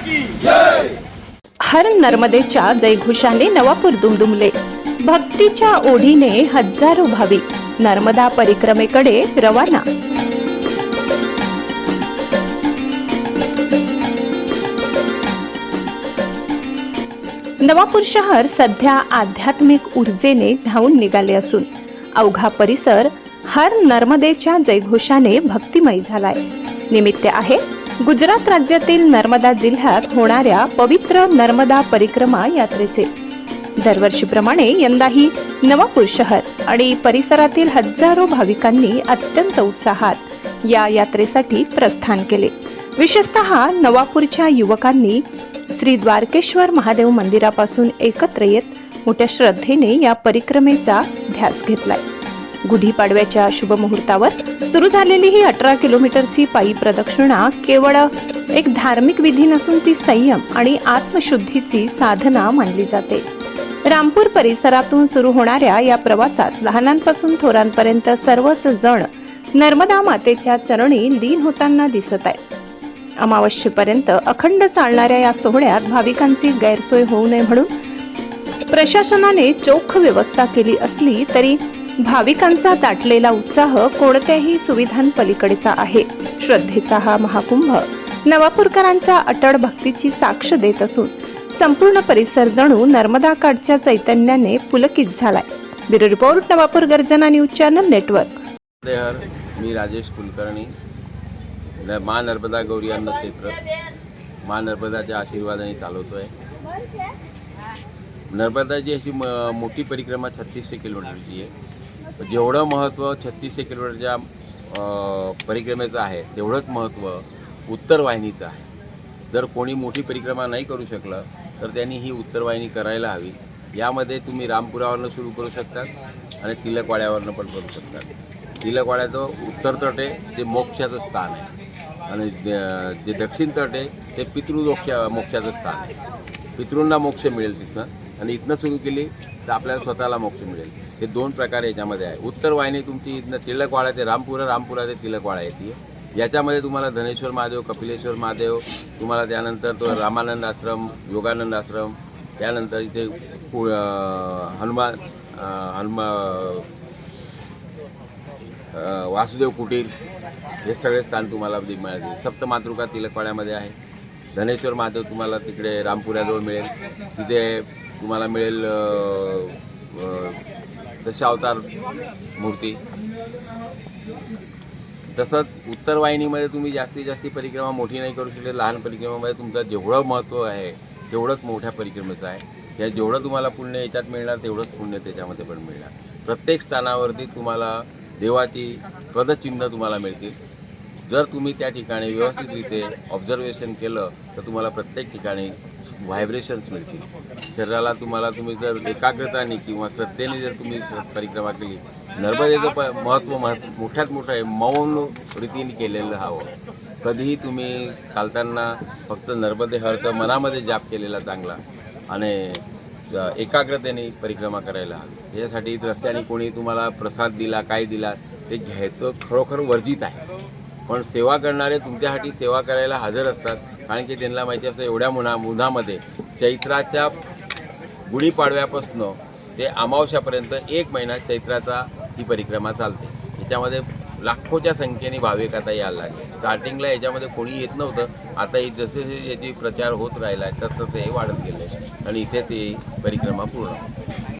हर नर्मदेच्या जयघोषाने नवापूर दुमदुमले। भक्तीच्या ओढीने हजारो भाविक नर्मदा परिक्रमेकडे रवाना। नवापूर शहर सध्या आध्यात्मिक ऊर्जेने धावून निघाले असून अवघा परिसर हर नर्मदेच्या जयघोषाने भक्तिमय झालाय। निमित्त आहे गुजरात राज्यातील नर्मदा जिल्ह्यात होणाऱ्या पवित्र नर्मदा परिक्रमा यात्रेचे। दरवर्षीप्रमाणे यंदाही नवापूर शहर आणि परिसरातील हजारो भाविकांनी अत्यंत उत्साहात या यात्रेसाठी प्रस्थान केले। विशेषतः नवापूरच्या युवकांनी श्री द्वारकेश्वर महादेव मंदिरापासून एकत्र येत मोठ्या श्रद्धेने या परिक्रमेचा ध्यास घेतलाय। गुढीपाडव्याच्या शुभ मुहूर्तावर सुरू झालेली ही 18 किलोमीटरची पायी प्रदक्षिणा केवळ एक धार्मिक विधी नसून ती संयम आणि आत्मशुद्धीची साधना मानली जाते। रामपूर परिसरातून सुरू होणाऱ्या या प्रवासात लहानांपासून थोरांपर्यंत सर्वच जण नर्मदा मातेच्या चरणी लीन होताना दिसत आहेत। अमावस्येपर्यंत अखंड चालणाऱ्या या सोहळ्यात भाविकांची गैरसोय होऊ नये म्हणून प्रशासनाने चोख व्यवस्था केली असली तरी भाविकांचा दाटलेला उत्साह कोणत्याही सुविधांपलीकडेचा आहे। श्रद्धेचा हा महाकुंभ नवापूरकरांच्या अटळ भक्तीची साक्ष देत असून संपूर्ण परिसर जणू नर्मदा काठच्या चैतन्याने पुलकित झालाय। ब्युरो रिपोर्ट, नवापूर गर्जना न्यूज चॅनल नेटवर्क। मी राजेश कुलकर्णी, माँ नर्मदा गौरी अन्न क्षेत्र माँ नर्मदाच्या आशीर्वादाने चालवतोय। नर्मदाची अशी मोठी परिक्रमा 3600 किलोमीटरची आहे। जेवढं महत्त्व 3600 किलोमीटरच्या परिक्रमेचं आहे तेवढंच महत्त्व उत्तर वाहिनीचं आहे। जर कोणी मोठी परिक्रमा नाही करू शकलं तर त्यांनी ही उत्तर वाहिनी करायला हवी। यामध्ये तुम्ही रामपुरावरनं सुरू करू शकतात आणि तिलकवाड्यावरनं पण करू शकतात। तिलकवाड्याचं उत्तर तट आहे ते मोक्षाचं स्थान आहे आणि जे दक्षिण तट आहे ते मोक्षाचं स्थान आहे। पितृंना मोक्ष मिळेल तिथनं आणि इथनं सुरू केली तर आपल्याला स्वतःला मोक्ष मिळेल। हे दोन प्रकार याच्यामध्ये आहे। उत्तर वाहिनी तुमची इथनं तिलकवाडा ते रामपुरा ते तिलकवाडा येते। याच्यामध्ये तुम्हाला धनेश्वर महादेव, कपिलेश्वर महादेव, तुम्हाला त्यानंतर तो रामानंद आश्रम, योगानंद आश्रम, त्यानंतर इथे हनुमान वासुदेव कुटीर हे सगळे स्थान तुम्हाला मिळतील। सप्तमातृका तिलकवाड्यामध्ये आहे। धनेश्वर महादेव तुम्हाला तिकडे रामपुऱ्याजवळ मिळेल। तिथे तुम्हाला मिळेल दशावतार मूर्ती। तसंच उत्तर वाहिनीमध्ये तुम्ही जास्तीत जास्त परिक्रमा मोठी नाही करू शकले। लहान परिक्रमेमध्ये तुमचं जेवढं महत्त्व आहे तेवढंच मोठ्या परिक्रमेचं आहे। या जेवढं तुम्हाला पुण्य याच्यात मिळणार तेवढंच पुण्य त्याच्यामध्ये पण मिळणार। प्रत्येक स्थानावरती तुम्हाला देवाची पदचिन्ह तुम्हाला मिळतील। जर तुम्ही त्या ठिकाणी व्यवस्थितरित्या ऑब्झर्वेशन केलं तर तुम्हाला प्रत्येक ठिकाणी व्हायब्रेशन्स मिळतील। शरीराला तुम्ही जर एकाग्रताने किंवा श्रद्धेने जर तुम्ही परिक्रमा केली, नर्मदेचं महत्त्व मोठ्यात मोठं आहे। मौन रीतीने केलेलं हवं। कधीही तुम्ही चालताना फक्त नर्मदे हरचं मनामध्ये जाप केलेला चांगला आणि एकाग्रतेने परिक्रमा करायला हवी। यासाठी रस्त्याने कोणी तुम्हाला प्रसाद दिला, काय दिला ते घ्यायचं खरोखर वर्जित आहे। पण सेवा करणारे तुमच्यासाठी सेवा करायला हजर असतात, कारण की त्यांना माहिती असतं एवढ्या उन्हामध्ये चैत्राच्या गुढीपाडव्यापासून ते अमावस्यापर्यंत 1 महिना चैत्राचा ही परिक्रमा चालते। याच्यामध्ये लाखोच्या संख्येने भाविक आता यायला लागले। स्टार्टिंगला याच्यामध्ये कोणी येत नव्हतं, आता ही जसे याची प्रचार होत राहिला आहे तसं हे वाढत गेलं आणि इथे ती परिक्रमा पूर्ण